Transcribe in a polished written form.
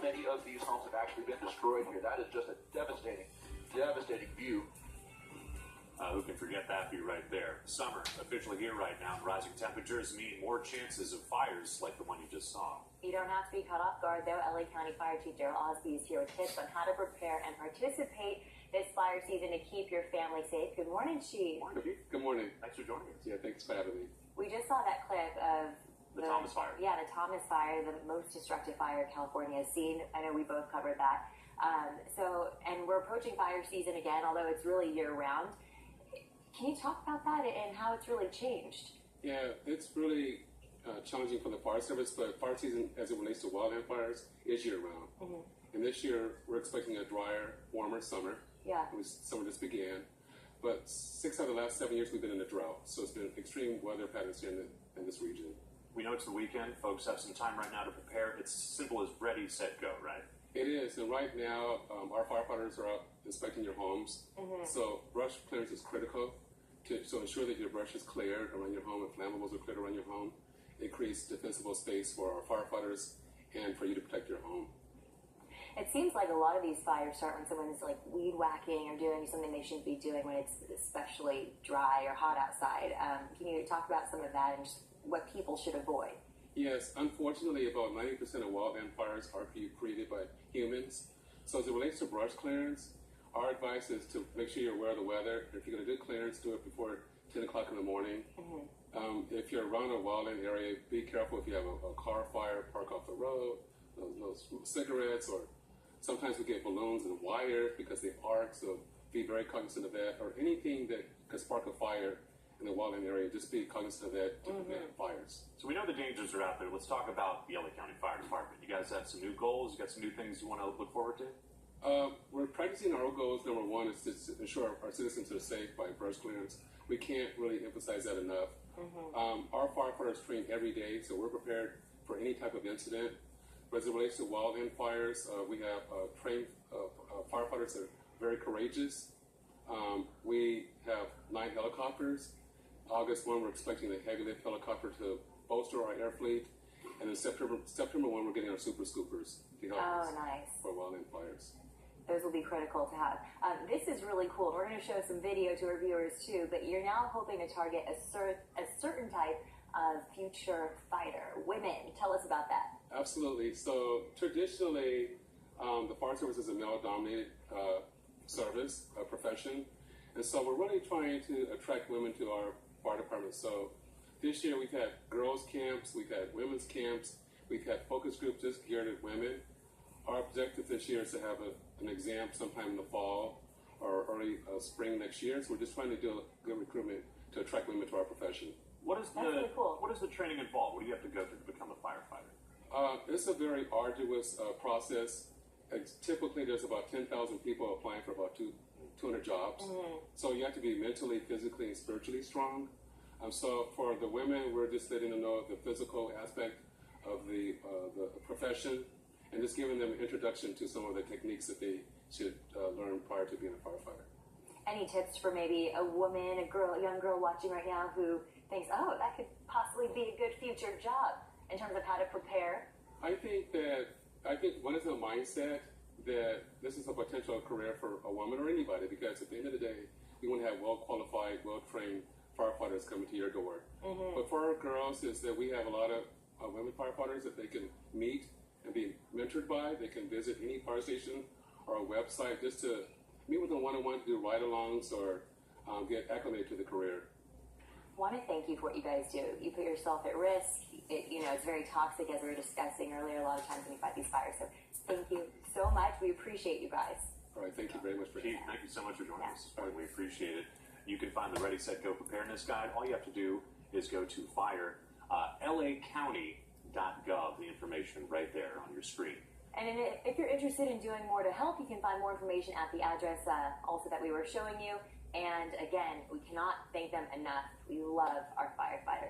many of these homes have actually been destroyed here. That is just a devastating, devastating view. Who can forget that view right there? Summer officially here right now. Rising temperatures mean more chances of fires like the one you just saw. You don't have to be caught off guard, though. LA County Fire Chief Daryl Osby is here with tips on how to prepare and participate this fire season to keep your family safe. Good morning, Chief. Morning, Chief. Good morning. Thanks for joining us. Yeah, thanks for having me. We just saw that clip of The Thomas Fire. Yeah, the Thomas Fire, the most destructive fire California has seen. I know we both covered that. And we're approaching fire season again, although it's really year-round. Can you talk about that and how it's really changed? Yeah, it's really challenging for the fire service, but fire season, as it relates to wildland fires, is year-round. Mm-hmm. And this year, we're expecting a drier, warmer summer. Yeah. Summer just began. But 6 out of the last 7 years, we've been in a drought. So it's been extreme weather patterns here in this region. We know it's the weekend. Folks have some time right now to prepare. It's simple as ready, set, go, right? It is. And right now, our firefighters are out inspecting your homes. Mm-hmm. So brush clearance is critical to ensure that your brush is cleared around your home and flammables are cleared around your home. It creates defensible space for our firefighters and for you to protect your home. It seems like a lot of these fires start when someone is like weed whacking or doing something they shouldn't be doing when it's especially dry or hot outside. Can you talk about some of that and just what people should avoid? Yes, unfortunately, about 90% of wildland fires are created by humans. So as it relates to brush clearance, our advice is to make sure you're aware of the weather. If you're going to do clearance, do it before 10 o'clock in the morning. Mm-hmm. If you're around a wildland area, be careful if you have a car fire, park off the road, those cigarettes, or sometimes we get balloons and wire because they arc, so be very cognizant of that. Or anything that could spark a fire in the wildland area, just be cognizant of that to prevent fires. So we know the dangers are out there. Let's talk about the LA County Fire Department. You guys have some new goals. You got some new things you want to look forward to? We're practicing our goals. Number one is to ensure our citizens are safe by brush clearance. We can't really emphasize that enough. Mm-hmm. Our firefighters train every day, so we're prepared for any type of incident. But as it relates to wildland fires, we have trained firefighters that are very courageous. We have 9 helicopters. August 1, we're expecting a heavy lift helicopter to bolster our air fleet. And in September 1, we're getting our super scoopers to help us for wildland fires. Those will be critical to have. This is really cool. We're going to show some video to our viewers too, but you're now hoping to target a certain type of future fighter, women. Tell us about that. Absolutely. So traditionally, the fire service is a male-dominated service, profession. And so we're really trying to attract women to our fire department. So this year we've had girls camps, we've had women's camps, we've had focus groups just geared at women. Our objective this year is to have an exam sometime in the fall or early spring next year. So we're just trying to do a good recruitment to attract women to our profession. That's really cool. What does the training involve? What do you have to go through to become a firefighter? It's a very arduous process. Typically, there's about 10,000 people applying for about 200 jobs. Mm-hmm. So you have to be mentally, physically, and spiritually strong. So for the women, we're just letting them know the physical aspect of the profession and just giving them an introduction to some of the techniques that they should learn prior to being a firefighter. Any tips for maybe a woman, a young girl watching right now who thinks, oh, that could possibly be a good future job in terms of how to prepare? I think one is a mindset that this is a potential career for a woman or anybody, because at the end of the day, we want to have well-qualified, well-trained firefighters coming to your door. Mm-hmm. But for our girls is that we have a lot of women firefighters that they can meet and be mentored by. They can visit any fire station or a website just to meet with them one-on-one to do ride-alongs or get acclimated to the career. I want to thank you for what you guys do. You put yourself at risk. It's very toxic, as we were discussing earlier, a lot of times when you fight these fires. So thank you so much. We appreciate you guys. All right, thank you very much for Chief, thank you so much for joining us. We appreciate it. You can find the Ready, Set, Go Preparedness Guide. All you have to do is go to lacounty.gov, the information right there on your screen. And if you're interested in doing more to help, you can find more information at the address also that we were showing you. And again, we cannot thank them enough. We love our firefighters.